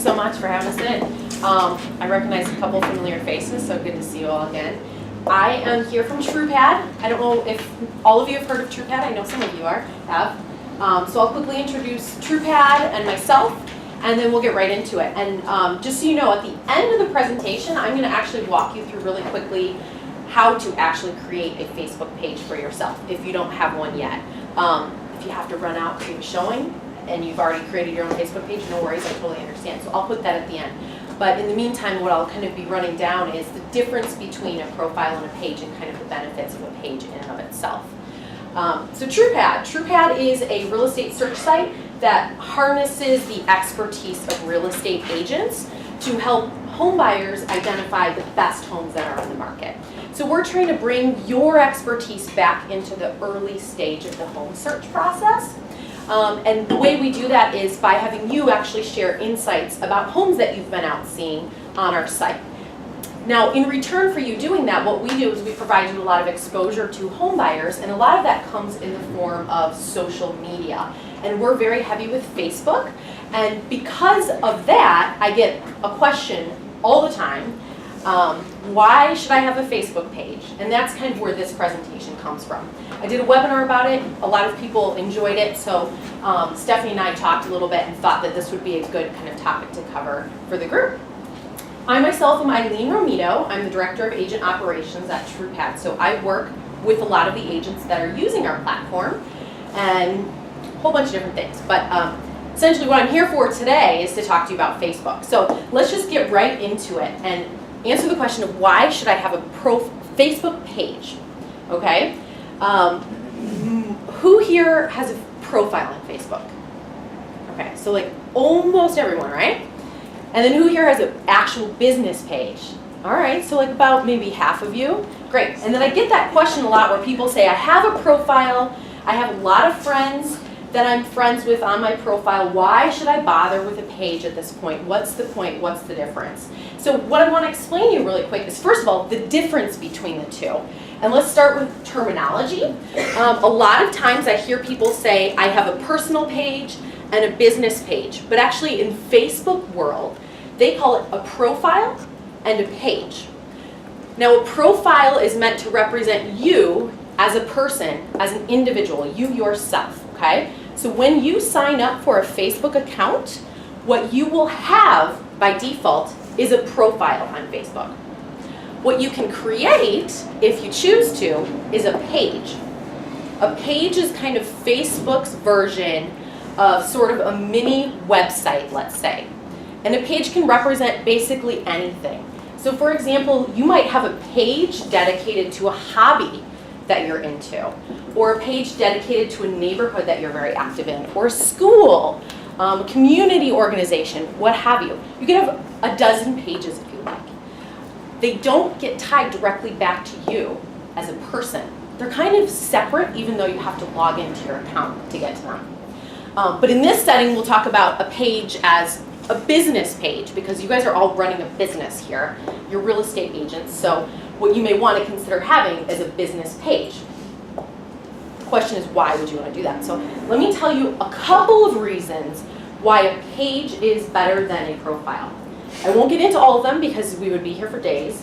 so much for having us in. I recognize a couple familiar faces, so good to see you all again. I am here from Truepad. I don't know if all of you have heard of Truepad. I know some of you have. So I'll quickly introduce Truepad and myself, and then we'll get right into it. And just so you know, at the end of the presentation, I'm going to actually walk you through really quickly how to actually create a Facebook page for yourself if you don't have one yet. If you have to run out to a showing and you've already created your own Facebook page, no worries, I totally understand. So I'll put that at the end. But in the meantime, what I'll kind of be running down is the difference between a profile and a page and kind of the benefits of a page in and of itself. So Truepad is a real estate search site that harnesses the expertise of real estate agents to help home buyers identify the best homes that are on the market. So we're trying to bring your expertise back into the early stage of the home search process. And the way we do that is by having you actually share insights about homes that you've been out seeing on our site. Now, in return for you doing that, what we do is we provide you a lot of exposure to home buyers, and a lot of that comes in the form of social media. And we're very heavy with Facebook, and because of that, I get a question all the time, why should I have a Facebook page? And that's kind of where this presentation comes from. I did a webinar about it. A lot of people enjoyed it, so Stephanie and I talked a little bit and thought that this would be a good kind of topic to cover for the group. I myself am Eileen Romito. I'm the Director of Agent Operations at Truepad. So I work with a lot of the agents that are using our platform and a whole bunch of different things. But essentially what I'm here for today is to talk to you about Facebook. So let's just get right into it and answer the question of why should I have a Facebook page, okay? Who here has a profile on Facebook? Okay, so like almost everyone, right? And then who here has an actual business page? All right, so like about maybe half of you. Great, and then I get that question a lot where people say, I have a profile, I have a lot of friends that I'm friends with on my profile. Why should I bother with a page at this point? What's the point? What's the difference? So what I want to explain to you really quick is, first of all, the difference between the two. And let's start with terminology. A lot of times I hear people say, I have a personal page and a business page. But actually in Facebook world, they call it a profile and a page. Now a profile is meant to represent you as a person, as an individual, you yourself, okay? So when you sign up for a Facebook account, what you will have by default is a profile on Facebook. What you can create, if you choose to, is a page. A page is kind of Facebook's version of sort of a mini website, let's say. And a page can represent basically anything. So for example, you might have a page dedicated to a hobby that you're into, or a page dedicated to a neighborhood that you're very active in, or a school, a community organization, what have you. You can have a dozen pages if you like. They don't get tied directly back to you as a person. They're kind of separate, even though you have to log into your account to get to them. But in this setting, we'll talk about a page as a business page, because you guys are all running a business here. You're real estate agents, so what you may want to consider having is a business page. The question is, why would you want to do that? So let me tell you a couple of reasons why a page is better than a profile. I won't get into all of them because we would be here for days.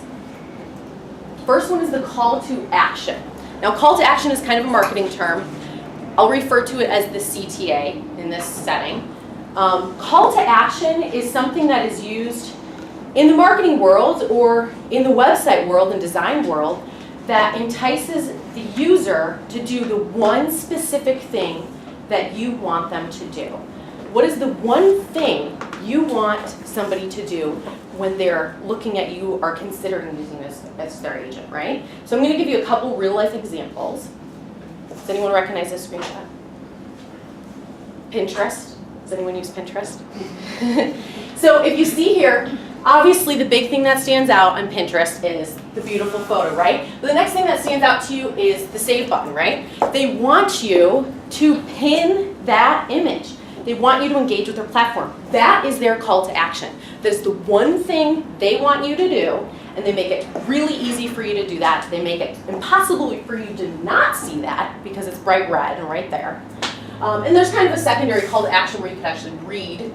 First one is the call to action. Now, call to action is kind of a marketing term. I'll refer to it as the CTA in this setting. Call to action is something that is used in the marketing world or in the website world and design world that entices the user to do the one specific thing that you want them to do. What is the one thing you want somebody to do when they're looking at you or considering using this as their agent, right? So I'm going to give you a couple real life examples. Does anyone recognize this screenshot? Pinterest. Does anyone use Pinterest? So if you see here, obviously the big thing that stands out on Pinterest is the beautiful photo, right? But the next thing that stands out to you is the save button, right? They want you to pin that image. They want you to engage with their platform. That is their call to action. That is the one thing they want you to do, and they make it really easy for you to do that. They make it impossible for you to not see that because it's bright red and right there. And there's kind of a secondary call to action where you can actually read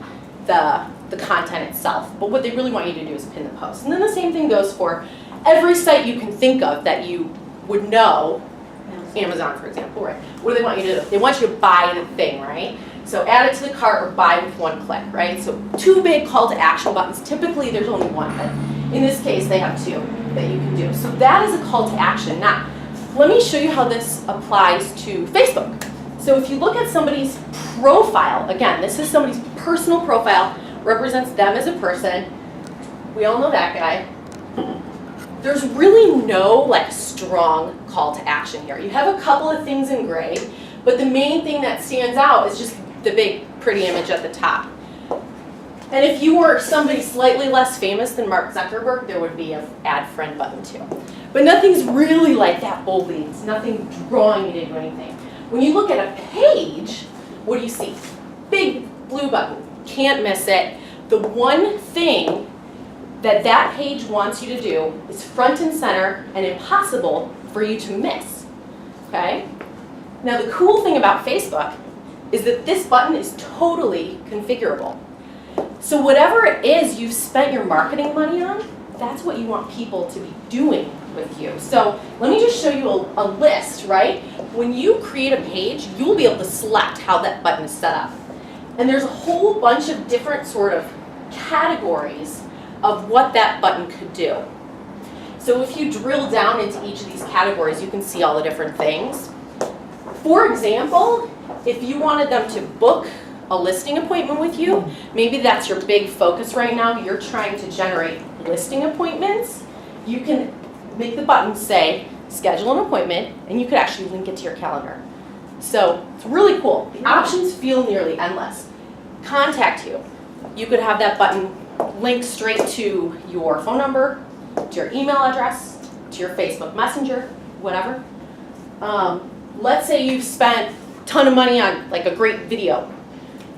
the the content itself. But what they really want you to do is pin the post. And then the same thing goes for every site you can think of that you would know. Amazon, for example, right? What do they want you to do? They want you to buy the thing, right? So add it to the cart or buy with one click, right? So 2 big call to action buttons. Typically there's only one, but in this case they have 2 that you can do. So that is a call to action. Now, let me show you how this applies to Facebook. So if you look at somebody's profile, again, this is somebody's personal profile, represents them as a person. We all know that guy. There's really no like strong call to action here. You have a couple of things in gray, but the main thing that stands out is just the big pretty image at the top. And if you were somebody slightly less famous than Mark Zuckerberg, there would be an add friend button too. But nothing's really like that boldly. It's nothing drawing you to do anything. When you look at a page, what do you see? Big blue button. Can't miss it. The one thing that that page wants you to do is front and center and impossible for you to miss, okay? Now the cool thing about Facebook is that this button is totally configurable. So whatever it is you've spent your marketing money on, that's what you want people to be doing with you. So let me just show you a list, right? When you create a page, you'll be able to select how that button is set up. And there's a whole bunch of different sort of categories of what that button could do. So if you drill down into each of these categories, you can see all the different things. For example, if you wanted them to book a listing appointment with you, maybe that's your big focus right now, you're trying to generate listing appointments, you can make the button say, schedule an appointment, and you could actually link it to your calendar. So it's really cool. The options feel nearly endless. Contact you. You could have that button link straight to your phone number, to your email address, to your Facebook Messenger, whatever. Let's say you've spent a ton of money on like a great video.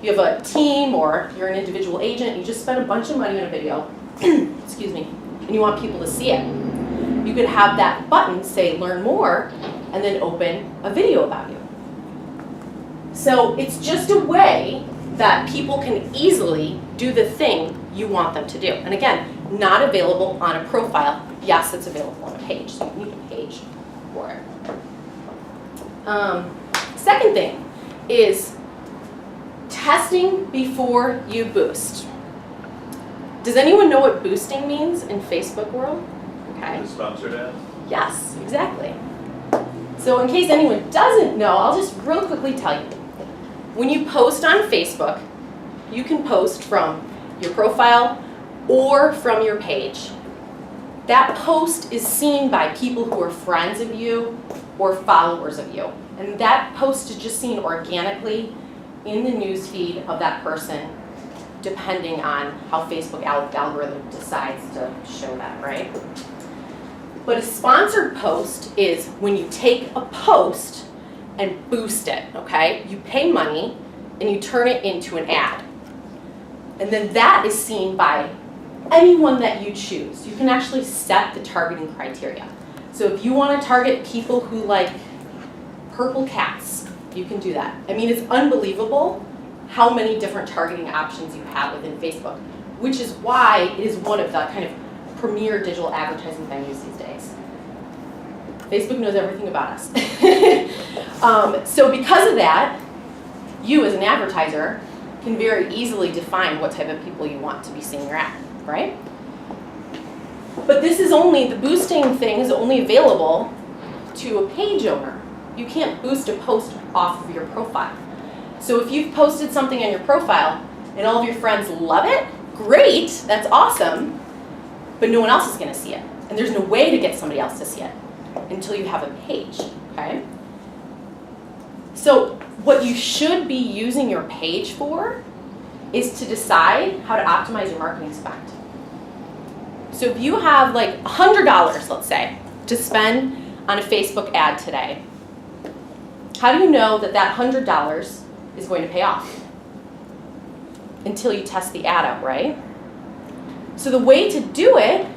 You have a team or you're an individual agent, you just spent a bunch of money on a video, excuse me, and you want people to see it. You could have that button say learn more and then open a video about you. So it's just a way that people can easily do the thing you want them to do. And again, not available on a profile. Yes, it's available on a page, so you need a page for it. Second thing is testing before you boost. Does anyone know what boosting means in Facebook world? Okay. Sponsored ads? Yes, exactly. So in case anyone doesn't know, I'll just real quickly tell you. When you post on Facebook, you can post from your profile or from your page. That post is seen by people who are friends of you or followers of you. And that post is just seen organically in the news feed of that person, depending on how Facebook algorithm decides to show that, right? But a sponsored post is when you take a post and boost it, okay? You pay money and you turn it into an ad. And then that is seen by anyone that you choose. You can actually set the targeting criteria. So if you want to target people who like purple cats, you can do that. I mean, it's unbelievable how many different targeting options you have within Facebook, which is why it is one of the kind of premier digital advertising venues these days. Facebook knows everything about us. So because of that, you as an advertiser can very easily define what type of people you want to be seeing your ad, right? But this is only, the boosting thing is only available to a page owner. You can't boost a post off of your profile. So if you've posted something on your profile and all of your friends love it, great, that's awesome, but no one else is going to see it. And there's no way to get somebody else to see it until you have a page, okay? So what you should be using your page for is to decide how to optimize your marketing spend. So if you have like $100, let's say, to spend on a Facebook ad today, how do you know that that $100 is going to pay off? Until you test the ad out, right? So the way to do it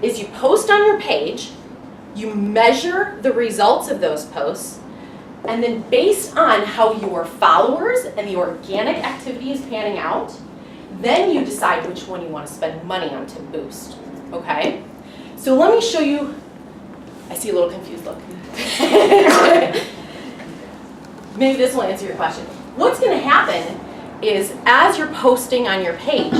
is you post on your page, you measure the results of those posts, and then based on how your followers and the organic activity is panning out, Then you decide which one you want to spend money on to boost, okay? So let me show you, I see a little confused look. Maybe this will answer your question. What's going to happen is as you're posting on your page,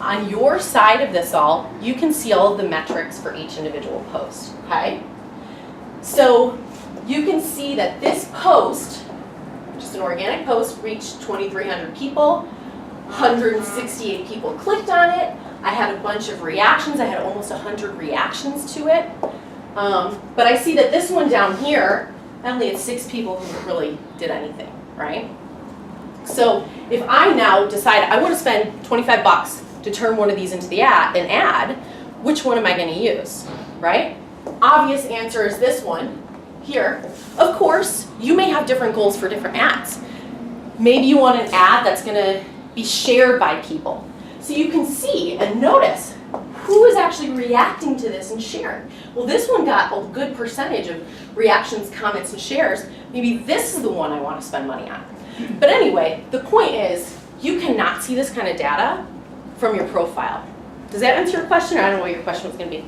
on your side of this all, you can see all of the metrics for each individual post, okay? So you can see that this post, just an organic post, reached 2,300 people, 168 people clicked on it. I had a bunch of reactions. I had almost 100 reactions to it. But I see that this one down here, I only had 6 people who really did anything, right? So if I now decide I want to spend 25 bucks to turn one of these into an ad, which one am I going to use, right? Obvious answer is this one here. Of course, you may have different goals for different ads. Maybe you want an ad that's going to be shared by people. So you can see and notice who is actually reacting to this and sharing. Well, this one got a good percentage of reactions, comments, and shares. Maybe this is the one I want to spend money on. But anyway, the point is you cannot see this kind of data from your profile. Does that answer your question? Or I don't know what your question was going to be.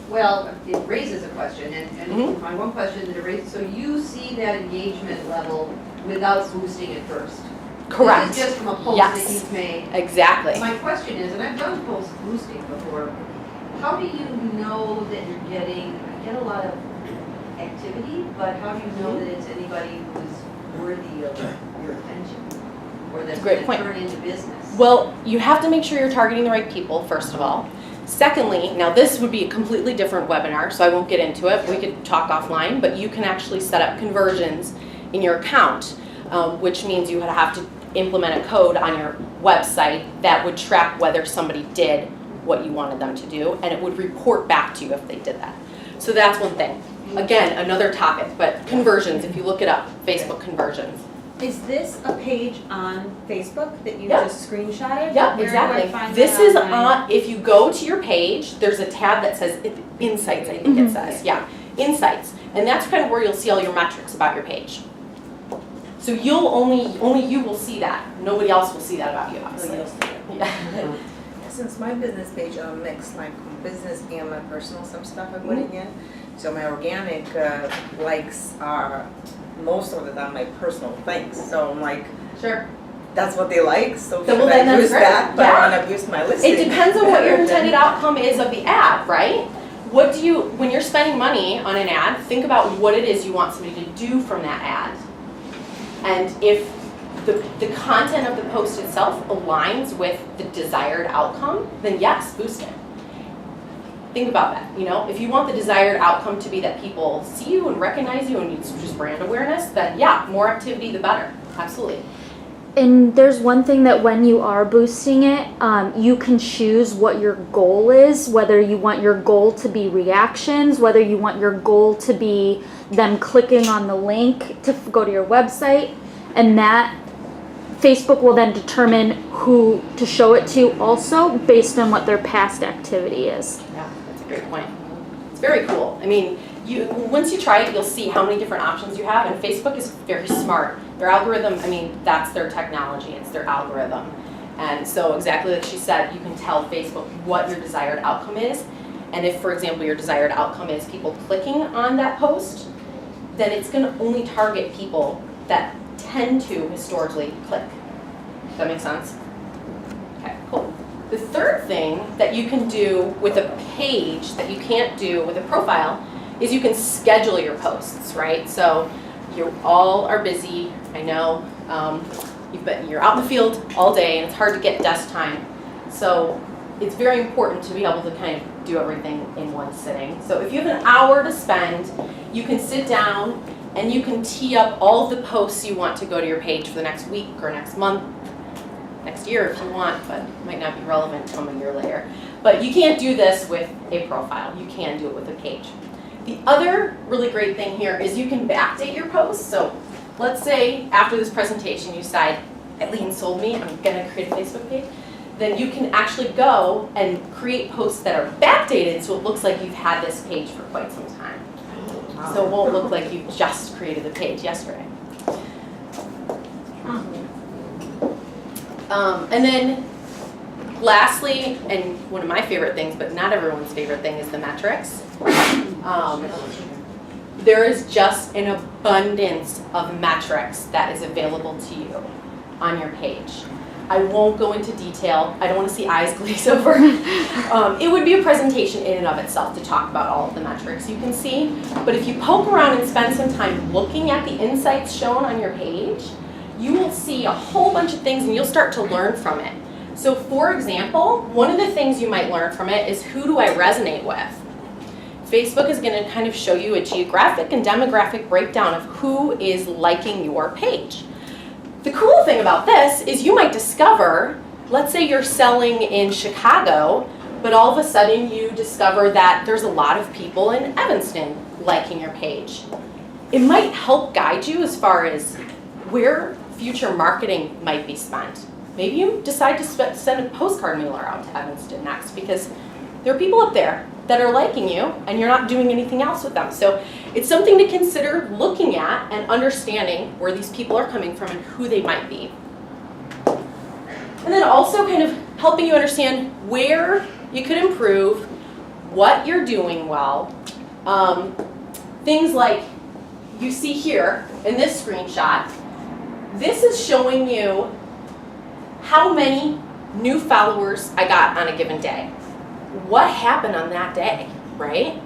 Well, it raises a question, and my one question that it raises, so you see that engagement level without boosting it first? Correct. This is just from a post Yes. that you've made. Exactly. My question is, and I've done post boosting before, how do you know that you're getting, I get a lot of activity, but how do you know that it's anybody who's worthy of your attention? Or that's Great going point. to turn into business? Well, you have to make sure you're targeting the right people, first of all. Secondly, now this would be a completely different webinar, so I won't get into it. We could talk offline, but you can actually set up conversions in your account, which means you would have to implement a code on your website that would track whether somebody did what you wanted them to do, and it would report back to you if they did that. So that's one thing. Again, another topic, but conversions, if you look it up, Facebook conversions. Is this a page on Facebook that you Yep. just screenshotted? Yeah, Where do I exactly. find This that is online? on, if you go to your page, there's a tab that says Insights, I think it says. Yeah, Insights. And that's kind of where you'll see all your metrics about your page. So you'll only you will see that. Nobody else will see that about you, obviously. Yeah. Since my business page mix like business and my personal some stuff I'm putting in, so my organic likes are most of the time my personal things. So I'm like, Sure. that's what they like. So Then, should well, then I that's use great. that? But Yeah. I want to boost my listing. It depends on what your intended outcome is of the ad, right? What do you, when you're spending money on an ad, think about what it is you want somebody to do from that ad. And if the content of the post itself aligns with the desired outcome, then yes, boost it. Think about that, you know? If you want the desired outcome to be that people see you and recognize you and it's just brand awareness, then yeah, more activity the better, absolutely. And there's one thing that when you are boosting it, you can choose what your goal is, whether you want your goal to be reactions, whether you want your goal to be them clicking on the link to go to your website, and that Facebook will then determine who to show it to also based on what their past activity is. Yeah, that's a great point. It's very cool. I mean, once you try it, you'll see how many different options you have, and Facebook is very smart. Their algorithm, I mean, that's their technology, it's their algorithm. And so exactly like she said, you can tell Facebook what your desired outcome is, and if, for example, your desired outcome is people clicking on that post, then it's going to only target people that tend to historically click. Does that make sense? Okay, cool. The third thing that you can do with a page that you can't do with a profile is you can schedule your posts, right? So you all are busy, I know, you're out in the field all day and it's hard to get desk time. So it's very important to be able to kind of do everything in one sitting. So if you have an hour to spend, you can sit down and you can tee up all of the posts you want to go to your page for the next week or next month, next year if you want, but it might not be relevant come a year later. But you can't do this with a profile. You can do it with a page. The other really great thing here is you can backdate your posts. So let's say after this presentation you decide, Eileen sold me, I'm gonna create a Facebook page. Then you can actually go and create posts that are backdated so it looks like you've had this page for quite some time. So it won't look like you just created the page yesterday. And then lastly, and one of my favorite things, but not everyone's favorite thing, is the metrics. There is just an abundance of metrics that is available to you on your page. I won't go into detail. I don't want to see eyes glaze over. It would be a presentation in and of itself to talk about all of the metrics you can see. But if you poke around and spend some time looking at the insights shown on your page, you will see a whole bunch of things and you'll start to learn from it. So for example, one of the things you might learn from it is, who do I resonate with? Facebook is going to kind of show you a geographic and demographic breakdown of who is liking your page. The cool thing about this is you might discover, let's say you're selling in Chicago, but all of a sudden you discover that there's a lot of people in Evanston liking your page. It might help guide you as far as where future marketing might be spent. Maybe you decide to send a postcard mailer out to Evanston next because there are people up there that are liking you and you're not doing anything else with them. So it's something to consider looking at and understanding where these people are coming from and who they might be. And then also kind of helping you understand where you could improve, what you're doing well. Things like you see here in this screenshot, this is showing you how many new followers I got on a given day. What happened on that day, right?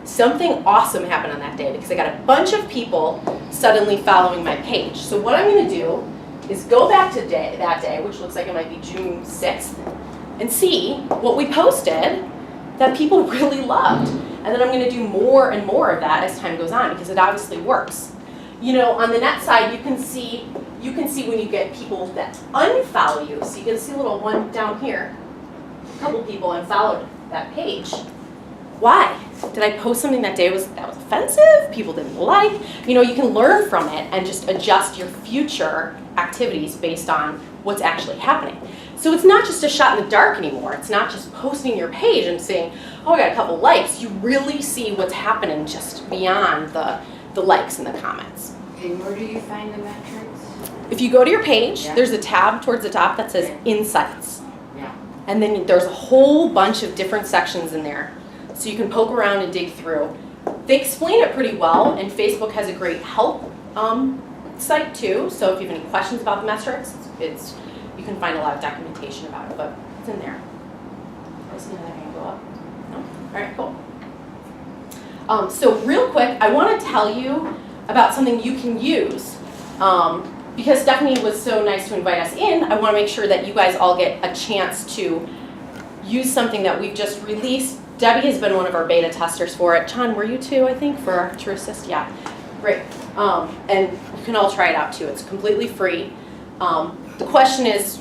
Something awesome happened on that day because I got a bunch of people suddenly following my page. So what I'm going to do is go back to that day, which looks like it might be June 6th, and see what we posted that people really loved. And then I'm going to do more and more of that as time goes on because it obviously works. You know, on the net side, you can see when you get people that unfollow you. So you can see a little one down here. A couple people unfollowed that page. Why? Did I post something that day that was offensive? People didn't like? You know, you can learn from it and just adjust your future activities based on what's actually happening. So it's not just a shot in the dark anymore. It's not just posting your page and saying, oh, I got a couple likes. You really see what's happening just beyond the likes and the comments. And where do you find the metrics? If you go to your page, Yeah. there's a tab towards the top that says Insights. Yeah. And then there's a whole bunch of different sections in there. So you can poke around and dig through. They explain it pretty well, and Facebook has a great help site too. So if you have any questions about the metrics, you can find a lot of documentation about it, but it's in there. Isn't that going to go up? No? All right, cool. So real quick, I want to tell you about something you can use. Because Stephanie was so nice to invite us in, I want to make sure that you guys all get a chance to use something that we've just released. Debbie has been one of our beta testers for it. John, were you too, I think, for our True Assist? Yeah, great. And you can all try it out too. It's completely free. The question is,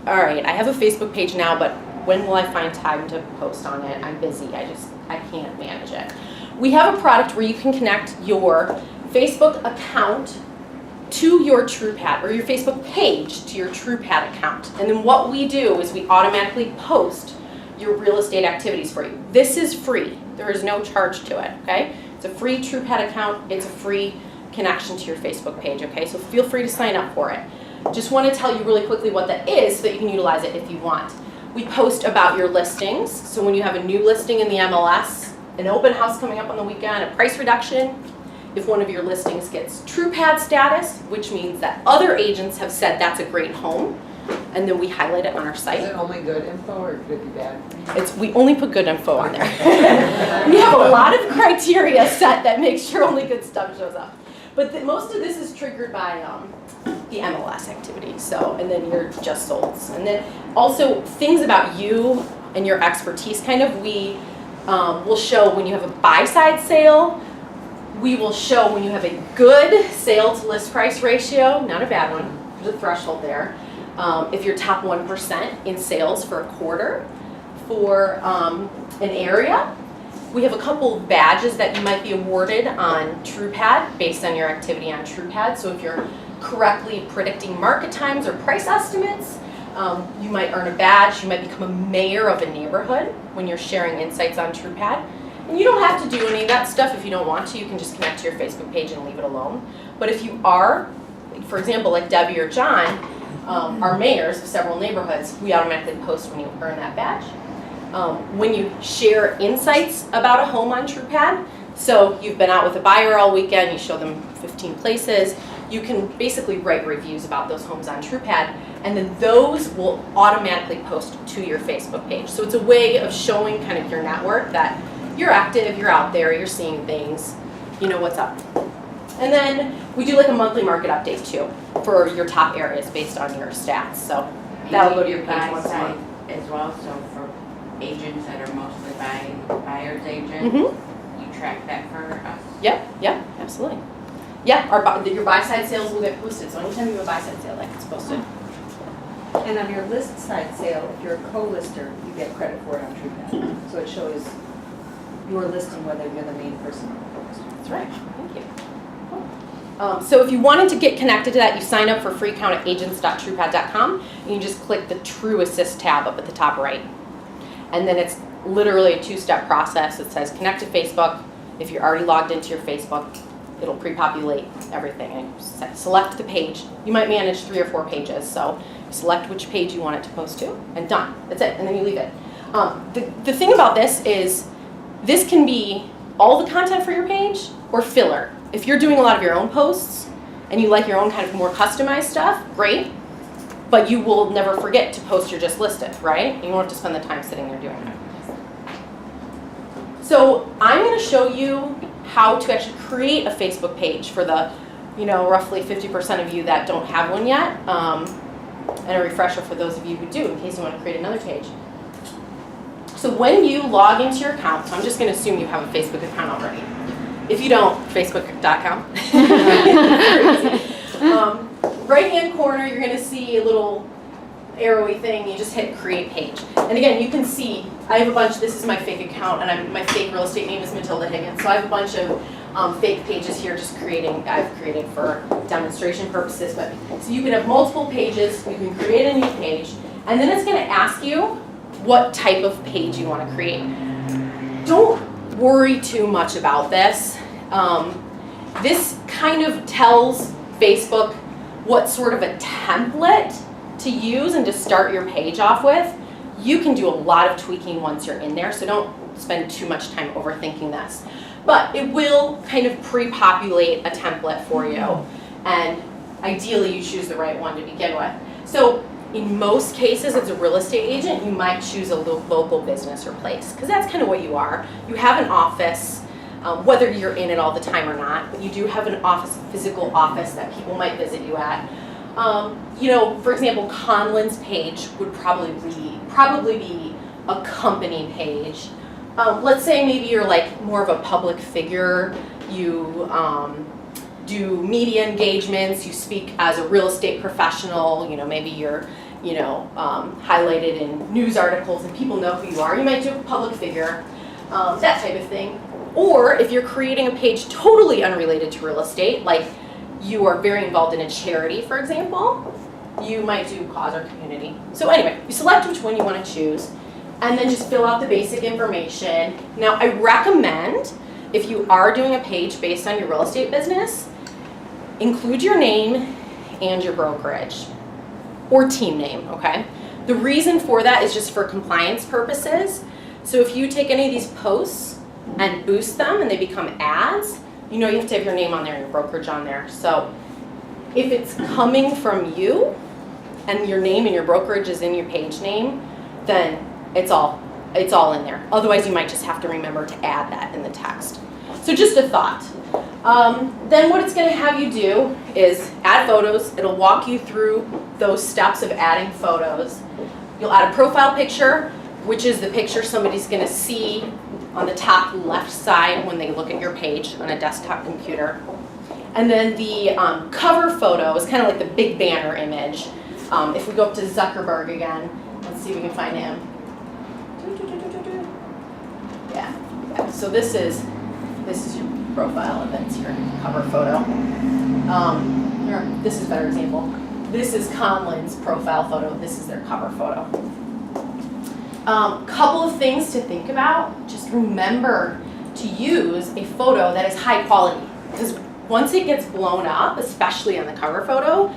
all right, I have a Facebook page now, but when will I find time to post on it? I'm busy, I can't manage it. We have a product where you can connect your Facebook account to your Truepad, or your Facebook page to your Truepad account. And then what we do is we automatically post your real estate activities for you. This is free. There is no charge to it, okay? It's a free Truepad account. It's a free connection to your Facebook page, okay? So feel free to sign up for it. Just want to tell you really quickly what that is so that you can utilize it if you want. We post about your listings. So when you have a new listing in the MLS, an open house coming up on the weekend, a price reduction, if one of your listings gets Truepad status, which means that other agents have said that's a great home, and then we highlight it on our site. Is it only good info or could it be bad? We only put good info on there. We have a lot of criteria set that makes sure only good stuff shows up. But most of this is triggered by the MLS activity. So, and then your just solds. And then also things about you and your expertise kind of, we will show when you have a buy-side sale. We will show when you have a good sale to list price ratio, not a bad one, there's a threshold there. If you're top 1% in sales for a quarter for an area. We have a couple badges that you might be awarded on Truepad based on your activity on Truepad. So if you're correctly predicting market times or price estimates, you might earn a badge. You might become a mayor of a neighborhood when you're sharing insights on Truepad. And you don't have to do any of that stuff if you don't want to. You can just connect to your Facebook page and leave it alone. But if you are, for example, like Debbie or John, are mayors of several neighborhoods, we automatically post when you earn that badge. When you share insights about a home on Truepad, so you've been out with a buyer all weekend, you show them 15 places, you can basically write reviews about those homes on Truepad, and then those will automatically post to your Facebook page. So it's a way of showing kind of your network that you're active, you're out there, you're seeing things, you know what's up. And then we do like a monthly market update too for your top areas based on your stats. So that'll go to your page once a month. As well, so for agents that are mostly buyer's agents, Mm-hmm. you track that for us? Yep, absolutely. Yeah, your buy side sales will get posted. So anytime you have a buy side sale, that gets posted. And on your list side sale, if you're a co-lister, you get credit for it on Truepad. So it shows your listing whether you're the main person or the co-lister. That's right. Thank you. So if you wanted to get connected to that, you sign up for free account at agents.truepad.com, and you just click the True Assist tab up at the top right. And then it's literally a 2-step process. It says connect to Facebook. If you're already logged into your Facebook, it'll pre-populate everything. And you select the page. You might manage 3 or 4 pages, so select which page you want it to post to, and done. That's it, and then you leave it. The thing about this is this can be all the content for your page or filler. If you're doing a lot of your own posts and you like your own kind of more customized stuff, great, but you will never forget to post your just listed, right? And you won't have to spend the time sitting there doing it. So I'm going to show you how to actually create a Facebook page for the, roughly 50% of you that don't have one yet, and a refresher for those of you who do in case you want to create another page. So when you log into your account, so I'm just going to assume you have a Facebook account already. If you don't, facebook.com. Right-hand corner, you're going to see a little arrowy thing. You just hit create page. And again, you can see I have a bunch. This is my fake account, and my fake real estate name is Matilda Higgins. So I have a bunch of fake pages here I've created for demonstration purposes. But so you can have multiple pages. You can create a new page. And then it's going to ask you what type of page you want to create. Don't worry too much about this. This kind of tells Facebook what sort of a template to use and to start your page off with. You can do a lot of tweaking once you're in there, so don't spend too much time overthinking this. But it will kind of pre-populate a template for you, and ideally you choose the right one to begin with. So in most cases, as a real estate agent, you might choose a local business or place, because that's kind of what you are. You have an office, whether you're in it all the time or not, but you do have an office, a physical office that people might visit you at. For example, Conlon's page would probably be a company page. Let's say maybe you're like more of a public figure. You do media engagements. You speak as a real estate professional. Maybe you're highlighted in news articles and people know who you are. You might do a public figure, that type of thing. Or if you're creating a page totally unrelated to real estate, like you are very involved in a charity, for example, you might do cause or community. So anyway, you select which one you want to choose, and then just fill out the basic information. Now, I recommend, if you are doing a page based on your real estate business, include your name and your brokerage, or team name, okay? The reason for that is just for compliance purposes. So if you take any of these posts and boost them and they become ads, you have to have your name on there and your brokerage on there. So if it's coming from you and your name and your brokerage is in your page name, then it's all in there. Otherwise, you might just have to remember to add that in the text. So just a thought. Then what it's going to have you do is add photos. It'll walk you through those steps of adding photos. You'll add a profile picture, which is the picture somebody's going to see on the top left side when they look at your page on a desktop computer. And then the cover photo is kind of like the big banner image. If we go up to Zuckerberg again, let's see if we can find him. Yeah. So this is your profile, and that's your cover photo. This is a better example. This is Conlon's profile photo. This is their cover photo. Couple of things to think about. Just remember to use a photo that is high quality, because once it gets blown up, especially on the cover photo,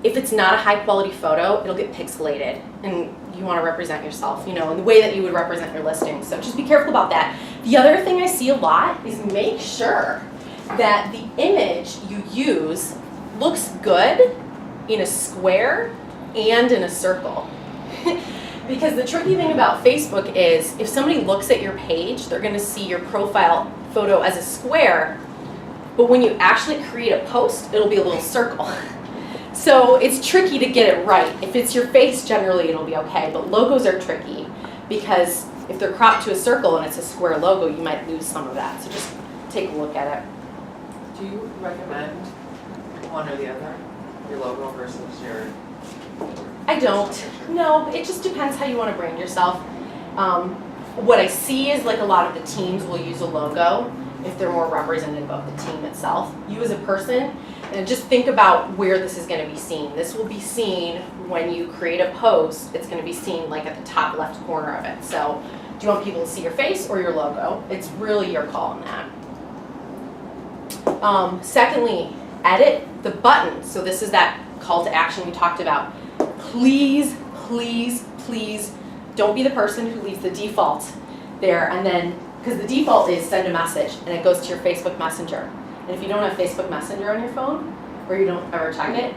if it's not a high quality photo, it'll get pixelated, and you want to represent yourself, you know, in the way that you would represent your listing. So just be careful about that. The other thing I see a lot is make sure that the image you use looks good in a square and in a circle. Because the tricky thing about Facebook is if somebody looks at your page, they're going to see your profile photo as a square, but when you actually create a post, it'll be a little circle. So it's tricky to get it right. If it's your face, generally it'll be okay, but logos are tricky because if they're cropped to a circle and it's a square logo, you might lose some of that. So just take a look at it. Do you recommend one or the other? Your logo versus your... I don't. No, it just depends how you want to brand yourself. What I see is like a lot of the teams will use a logo if they're more representative of the team itself. You as a person, and just think about where this is going to be seen. This will be seen when you create a post. It's going to be seen like at the top left corner of it. So do you want people to see your face or your logo? It's really your call on that. Secondly, edit the button. So this is that call to action we talked about. Please, please, please don't be the person who leaves the default there and then, because the default is send a message and it goes to your Facebook Messenger. And if you don't have Facebook Messenger on your phone or you don't ever check it,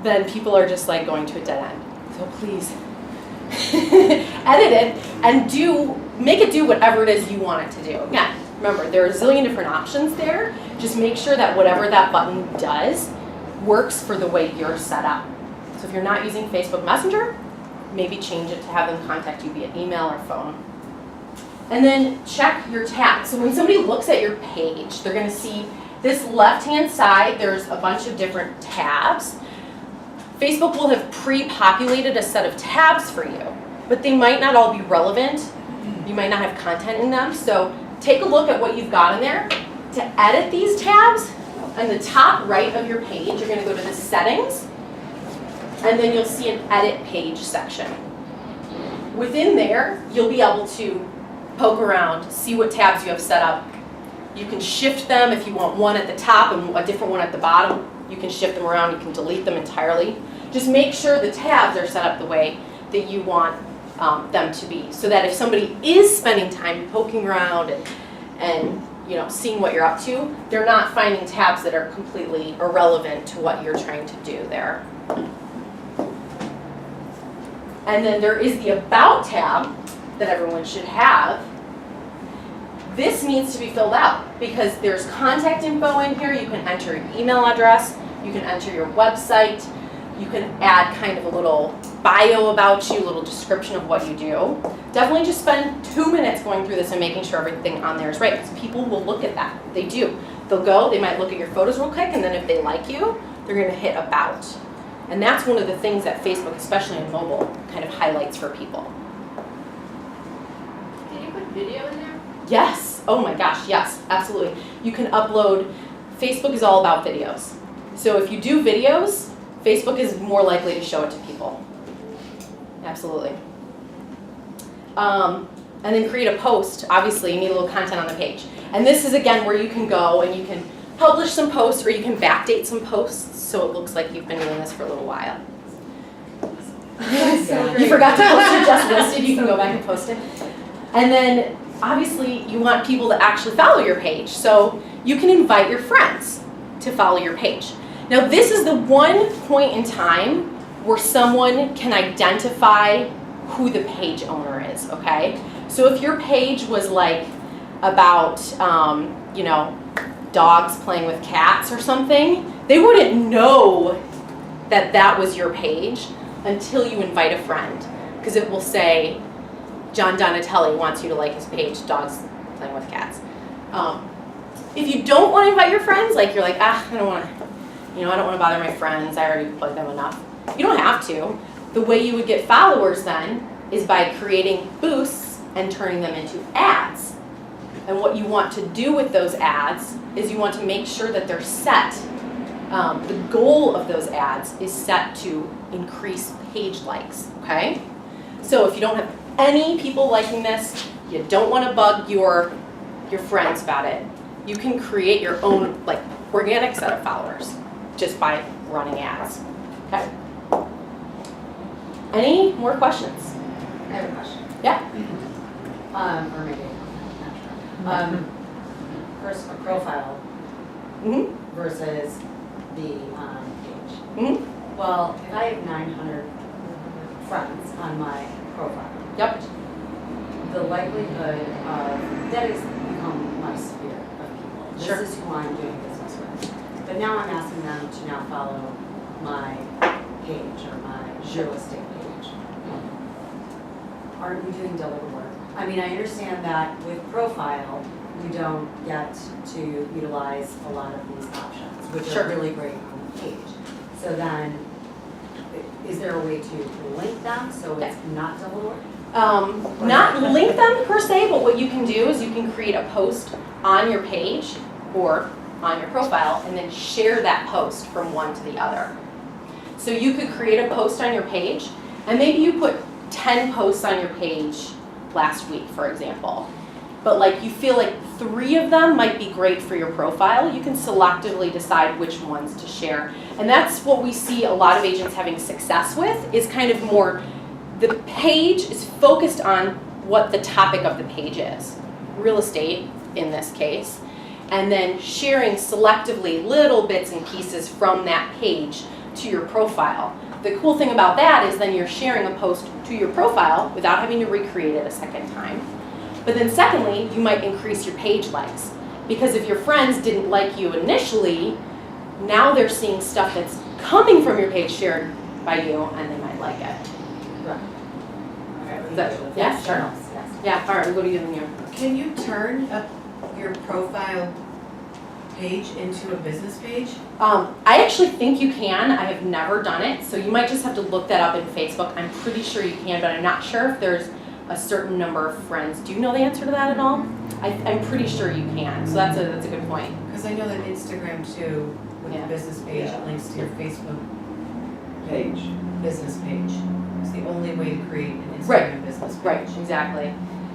then people are just like going to a dead end. So please edit it and make it do whatever it is you want it to do. Again, remember, there are a zillion different options there. Just make sure that whatever that button does works for the way you're set up. So if you're not using Facebook Messenger, maybe change it to have them contact you via email or phone. And then check your tabs. So when somebody looks at your page, they're going to see this left-hand side, there's a bunch of different tabs. Facebook will have pre-populated a set of tabs for you, but they might not all be relevant. You might not have content in them. So take a look at what you've got in there. To edit these tabs, on the top right of your page, you're going to go to the settings, and then you'll see an edit page section. Within there, you'll be able to poke around, see what tabs you have set up. You can shift them if you want one at the top and a different one at the bottom. You can shift them around, you can delete them entirely. Just make sure the tabs are set up the way that you want them to be, so that if somebody is spending time poking around and you know, seeing what you're up to, they're not finding tabs that are completely irrelevant to what you're trying to do there. And then there is the About tab that everyone should have. This needs to be filled out because there's contact info in here. You can enter your email address, you can enter your website, you can add kind of a little bio about you, a little description of what you do. Definitely just spend 2 minutes going through this and making sure everything on there is right, because people will look at that. They do. They'll go, they might look at your photos real quick, and then if they like you, they're going to hit About. And that's one of the things that Facebook, especially on mobile, kind of highlights for people. Can you put video in there? Yes. Oh my gosh, yes, absolutely. You can upload. Facebook is all about videos. So if you do videos, Facebook is more likely to show it to people. Absolutely. And then create a post. Obviously, you need a little content on the page. And this is, again, where you can go and you can publish some posts or you can backdate some posts so it looks like you've been doing this for a little while. You forgot to post your just listed, you can go back and post it. And then, obviously, you want people to actually follow your page. So you can invite your friends to follow your page. Now, this is the one point in time where someone can identify who the page owner is, okay? So if your page was like about, you know, dogs playing with cats or something, they wouldn't know that that was your page until you invite a friend, because it will say, John Donatelli wants you to like his page, dogs playing with cats. If you don't want to invite your friends, like you're like, I don't want to, you know, I don't want to bother my friends, I already plug them enough. You don't have to. The way you would get followers then is by creating boosts and turning them into ads. And what you want to do with those ads is you want to make sure that they're set. The goal of those ads is set to increase page likes, okay? So if you don't have any people liking this, you don't want to bug your friends about it, you can create your own like organic set of followers just by running ads, Okay. Any more questions? I have a question. Yeah. Or maybe, not sure. First, a profile Mm-hmm. versus the page. Mm-hmm. Well, if I have 900 friends on my profile, Yep. the likelihood of, that has become my sphere of people. Sure. This is who I'm doing business with. But now I'm asking them to now follow my page or my real estate page. Aren't we doing double the work? I mean, I understand that with profile, you don't get to utilize a lot of these options, which Sure. are really great on the page. So then, is there a way to link them so it's not double the work? Not link them per se, but what you can do is you can create a post on your page or on your profile and then share that post from one to the other. So you could create a post on your page and maybe you put 10 posts on your page last week, for example. But like you feel like 3 of them might be great for your profile, you can selectively decide which ones to share. And that's what we see a lot of agents having success with, is kind of more, the page is focused on what the topic of the page is. Real estate, in this case. And then sharing selectively little bits and pieces from that page to your profile. The cool thing about that is then you're sharing a post to your profile without having to recreate it a second time. But then secondly, you might increase your page likes. Because if your friends didn't like you initially, now they're seeing stuff that's coming from your page shared by you and they might like it. Is that, yeah, sure. Yes. Yeah, all right, we'll go to you then you. Can you turn your profile page into a business page? I actually think you can. I have never done it, so you might just have to look that up in Facebook. I'm pretty sure you can, but I'm not sure if there's a certain number of friends. Do you know the answer to that at all? I'm pretty sure you can, so that's a good point. Because I know that Instagram too, with Yeah. the business page, Yeah. it links to your Facebook Page. business page. It's the only way to create an Right. Instagram business page. Right, exactly.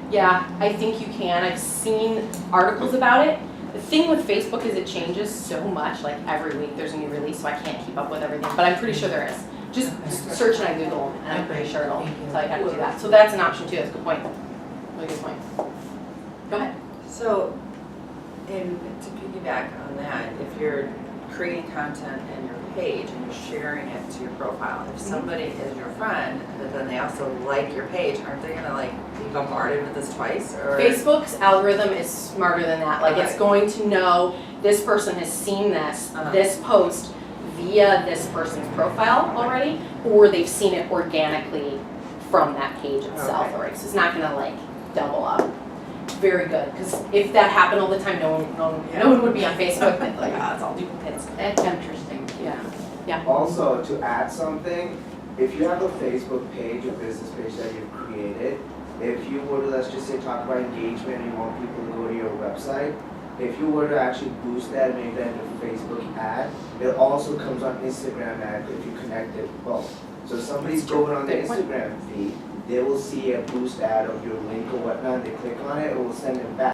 Yeah, I think you can. I've seen articles about it. The thing with Facebook is it changes so much, like every week there's a new release, so I can't keep up with everything, but I'm pretty sure there is. Just search it on Google, and I'm pretty sure it'll tell you how to do that. So that's an option too, that's a good point. Really good point. Go ahead. So, and to piggyback on that, if you're creating content in your page and you're sharing it to your profile, if somebody is your friend, but then they also like your page, aren't they gonna like be bombarded with this twice, or? Facebook's algorithm is smarter than that. Like it's Okay. going to know this person has seen this, Uh-huh. this post via this person's profile already, or they've seen it organically from that page itself Okay. already. So it's not gonna like double up. Very good, because if that happened all the time, no one would be on Facebook. They'd be like, it's all duplicates. That's interesting. Yeah. Also, to add something, if you have a Facebook page or business page that you've created, if you were to, let's just say, talk about engagement and you want people to go to your website, if you were to actually boost that and make that into a Facebook ad, it also comes on Instagram ad if you connect it both. So if somebody's going on the Good point. Instagram feed, they will see a boost ad of your link or whatnot, they click on it, it will send them back